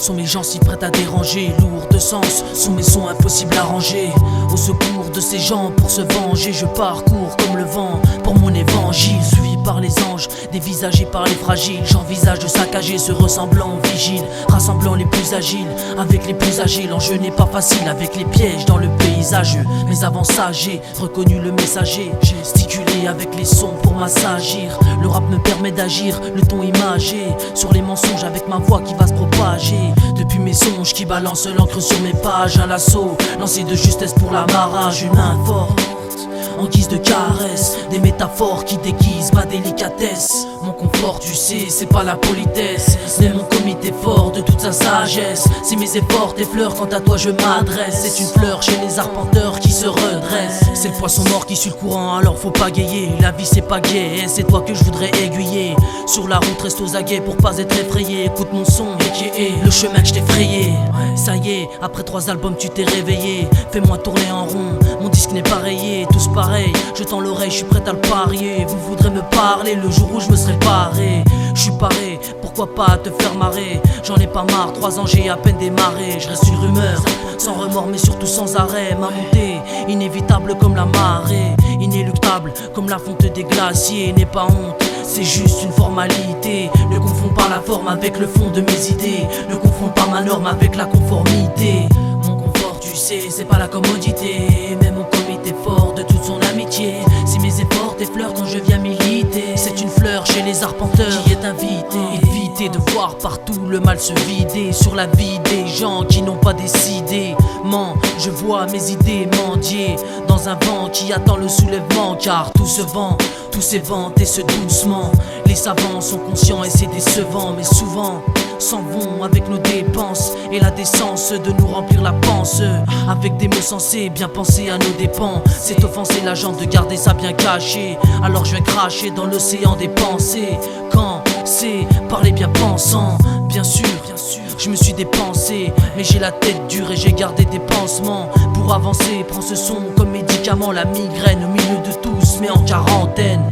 Sont mes gencives prêtes à déranger, lourds de sens, sont mes sons impossibles à ranger. Au secours de ces gens pour se venger, je parcours comme le vent pour mon évangile. Suivi par les anges, dévisagé par les fragiles, j'envisage de saccager ce ressemblant vigile, rassemblant les plus agiles avec les plus agiles. L'enjeu n'est pas facile avec les pièges dans le paysage, mais avant ça j'ai reconnu le messager, gesticulé avec les sons pour m'assagir. Le rap me permet d'agir, le ton imagé sur les mensonges avec ma voix qui va se propager. Depuis mes songes qui balancent l'encre sur mes pages, un lasso lancé de justesse pour l'amarrage. Une main forte en guise de caresse, des métaphores qui déguisent ma délicatesse. Mon confort, tu sais, c'est pas la politesse, c'est mon comité fort de toute sa sagesse. Si mes efforts t'effleurent, quant à toi je m'adresse. C'est une fleur chez les arpenteurs qui se redresse. C'est le poisson mort qui suit le courant, alors faut pas gayer. La vie c'est pas gai, c'est toi que je voudrais aiguiller. Sur la route reste aux aguets pour pas être effrayé. Écoute mon son, le chemin que je t'ai frayé. Ça y est, après 3 albums tu t'es réveillé. Fais-moi tourner en rond, mon disque n'est pas rayé. Tous pareil, je tends l'oreille, je suis prêt à le parier. Vous voudrez me parler le jour où je me serai paré. Je suis paré, pourquoi pas te faire marrer. J'en ai pas marre, 3 ans j'ai à peine démarré. Je reste une rumeur, sans remords mais surtout sans arrêt. Ma montée, inévitable comme la marée, inéluctable comme la fonte des glaciers. N'aie pas honte, c'est juste une formalité. Ne confonds pas la forme avec le fond de mes idées. Ne confonds pas ma norme avec la conformité. Mon confort, tu sais, c'est pas la commodité. Même mon comité fort de toute son amitié. Si mes efforts t'effleurent quand je viens militer, c'est une fleur chez les arpenteurs qui est invitée. Éviter de voir partout le mal se vider sur la vie des gens qui n'ont pas décidé. Je vois mes idées mendier dans un vent qui attend le soulèvement. Car tout se vend, tout s'évente et se doucement. Les savants sont conscients et c'est décevant, mais souvent s'en vont avec nos dépenses et la décence de nous remplir la panse avec des mots sensés, bien pensés à nos dépens. C'est offenser la gente de garder ça bien caché, alors je vais cracher dans l'océan des pensées. Quand c'est parler bien pensant, bien sûr, je me suis dépensé, mais j'ai la tête dure et j'ai gardé des pansements pour avancer. Prends ce son comme médicament, la migraine au milieu de tous, mais en quarantaine.